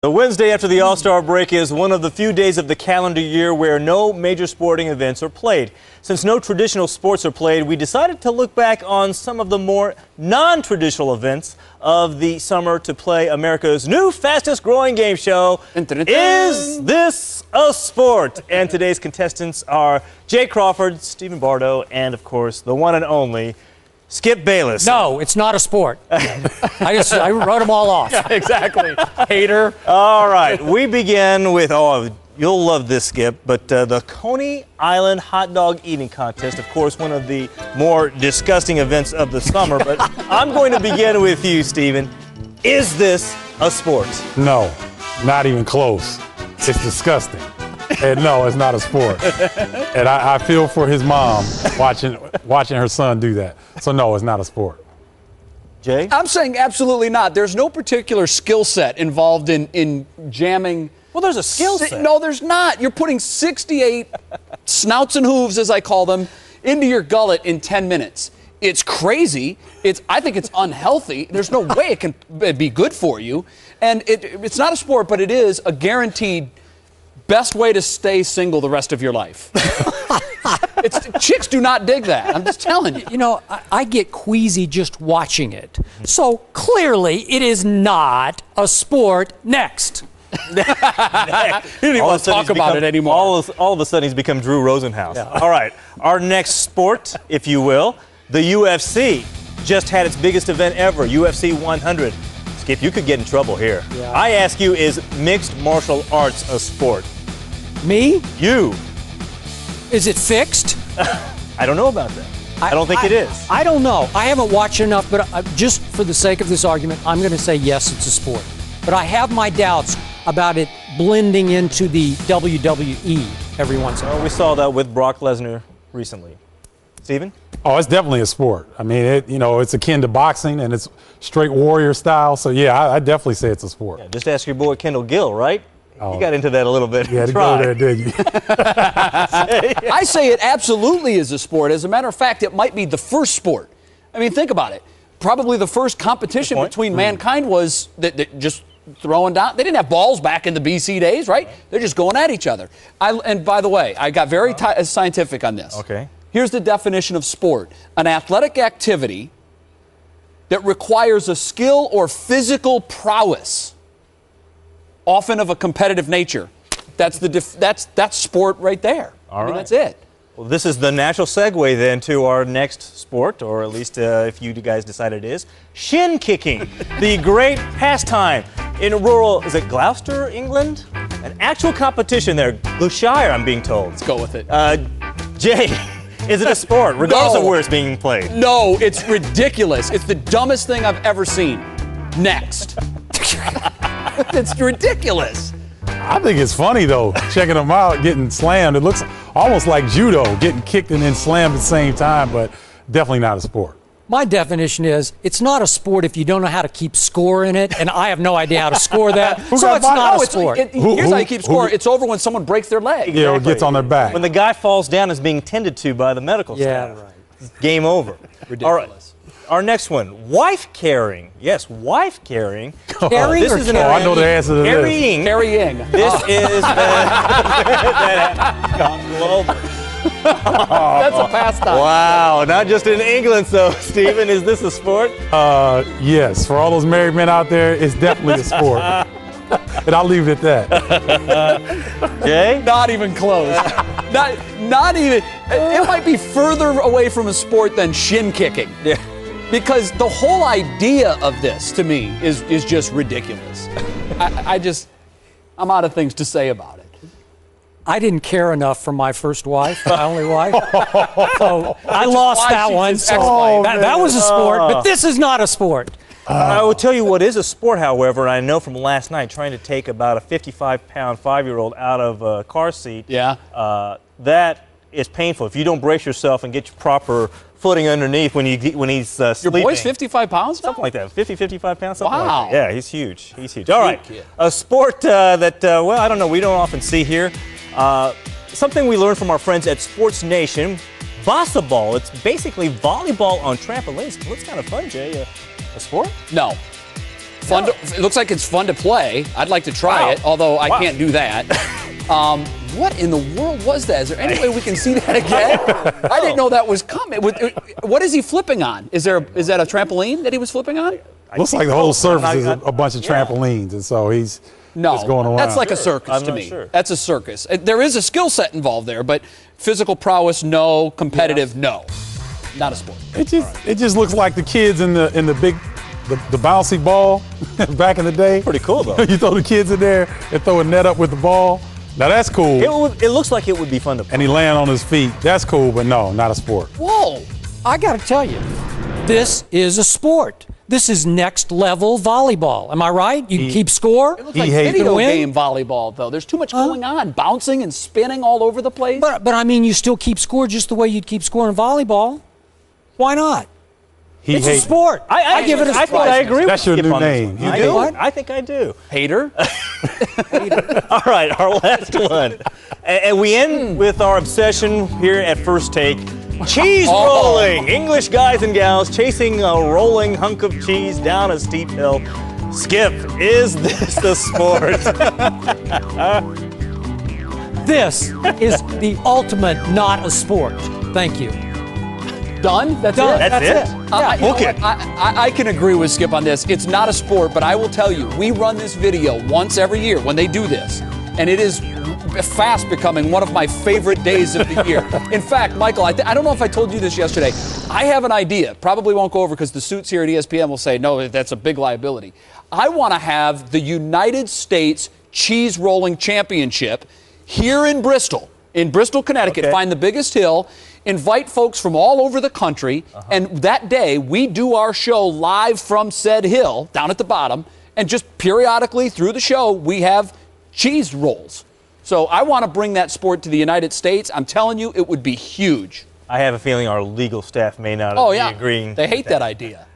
The Wednesday after the All-Star break is one of the few days of the calendar year where no major sporting events are played. Since no traditional sports are played, we decided to look back on some of the more non-traditional events of the summer to play America's new fastest-growing game show, Is This a Sport? And today's contestants are Jay Crawford, Stephen Bardo, and, of course, the one and only Skip Bayless. No, it's not a sport. I wrote them all off. Yeah, exactly. Hater. All right, we begin with, you'll love this, Skip, but the Coney Island hot dog eating contest, of course, one of the more disgusting events of the summer, but I'm going to begin with you, Stephen. Is this a sport? No, not even close. It's disgusting. And no, it's not a sport. And I feel for his mom watching her son do that. So no, it's not a sport. Jay? I'm saying absolutely not. There's no particular skill set involved in jamming. Well, there's a skill set. No, there's not. You're putting 68 snouts and hooves, as I call them, into your gullet in 10 minutes. It's crazy. I think it's unhealthy. There's no way it can be good for you. And it's not a sport, but it is a guaranteed best way to stay single the rest of your life. Chicks do not dig that. I'm just telling you. You know, I get queasy just watching it. So clearly it is not a sport. Next. He didn't even want to talk about it anymore. All of a sudden he's become Drew Rosenhaus. Yeah. All right, our next sport, if you will, the UFC just had its biggest event ever, UFC 100. Skip, you could get in trouble here. Yeah. I ask you, is mixed martial arts a sport? Me? You. Is it fixed? I don't know about that. I don't think it is. I don't know. I haven't watched enough, but just for the sake of this argument, I'm going to say yes, it's a sport. But I have my doubts about it blending into the WWE every once in a while. We saw that with Brock Lesnar recently. Stephen? Oh, it's definitely a sport. I mean, it's akin to boxing, and it's straight warrior style. So, yeah, I definitely say it's a sport. Yeah, just ask your boy Kendall Gill, right? Oh. You got into that a little bit. You had to go there, did you? I say it absolutely is a sport. As a matter of fact, it might be the first sport. I mean, think about it. Probably the first competition between mankind was that just throwing down. They didn't have balls back in the BC days, right? They're just going at each other. And by the way, I got very scientific on this. Okay. Here's the definition of sport: an athletic activity that requires a skill or physical prowess, often of a competitive nature. That's sport right there. All right. That's it. Well, this is the natural segue then to our next sport, or at least if you guys decide it is, shin kicking, the great pastime in rural, is it Gloucester, England? An actual competition there. Gloucestershire, I'm being told. Let's go with it. Jay, is it a sport, regardless of where it's being played? No, it's ridiculous. It's the dumbest thing I've ever seen. Next. It's ridiculous. I think it's funny, though, checking them out, getting slammed. It looks almost like judo, getting kicked and then slammed at the same time, but definitely not a sport. My definition is, it's not a sport if you don't know how to keep score in it, and I have no idea how to score that, so it's not a sport. Here's how you keep score. It's over when someone breaks their leg. Yeah, or gets on their back. When the guy falls down and is being tended to by the medical staff. Yeah, right. Game over. Ridiculous. All right. Our next one, wife carrying. Yes, wife carrying. Carrying this is I know the answer to this. Carrying. Carrying. This is global. That's a pastime. Wow, not just in England, so Stephen, is this a sport? Yes, for all those married men out there, it's definitely a sport. And I'll leave it at that. Jay? Not even close. Not even. It might be further away from a sport than shin kicking. Yeah. Because the whole idea of this, to me, is just ridiculous. I'm out of things to say about it. I didn't care enough for my first wife, my only wife. So I lost that one. So that was a sport, but this is not a sport. I will tell you what is a sport, however, and I know from last night, trying to take about a 55-pound 5-year-old out of a car seat. Yeah. That is painful. If you don't brace yourself and get your proper footing underneath when he's sleeping. Your boy's 55 pounds now? Something like that. 50, 55 pounds, something wow. like that. Yeah, he's huge. He's huge. All right. A sport that, well, I don't know, we don't often see here. Something we learned from our friends at Sports Nation, Bossaball. It's basically volleyball on trampolines. Looks kind of fun, Jay. A sport? No. It looks like it's fun to play. I'd like to try it, although I can't do that. What in the world was that? Is there any way we can see that again? I didn't know that was coming. What is he flipping on? Is that a trampoline that he was flipping on? Looks like the whole surface is a bunch of trampolines, and so he's just going around. That's like a circus to me. Sure. That's a circus. There is a skill set involved there, but physical prowess, no. Competitive, no. Not a sport. It just looks like the kids in the bouncy ball back in the day. Pretty cool, though. You throw the kids in there and throw a net up with the ball. Now that's cool. It looks like it would be fun to play. And he land on his feet. That's cool, but no, not a sport. Whoa. I got to tell you, this is a sport. This is next level volleyball. Am I right? You keep score. It looks like video game volleyball, though. There's too much going on, bouncing and spinning all over the place. But I mean, you still keep score just the way you'd keep score in volleyball. Why not? It's a sport. I give it a sport. I think I agree That's with your new name. You do? I think I do. Hater. All right, our last one. And we end with our obsession here at First Take. Cheese rolling. English guys and gals chasing a rolling hunk of cheese down a steep hill. Skip, is this a sport? This is the ultimate not a sport. Thank you. Done? That's Done. it? That's it? I can agree with Skip on this. It's not a sport, but I will tell you, we run this video once every year when they do this, and it is fast becoming one of my favorite days of the year. In fact, Michael, I don't know if I told you this yesterday. I have an idea. Probably won't go over because the suits here at ESPN will say, no, that's a big liability. I want to have the United States Cheese Rolling Championship here in Bristol, Connecticut. Find the biggest hill. Invite folks from all over the country, and that day we do our show live from said hill down at the bottom, and just periodically through the show we have cheese rolls. So I want to bring that sport to the United States. I'm telling you, it would be huge. I have a feeling our legal staff may not be agreeing. They hate that idea.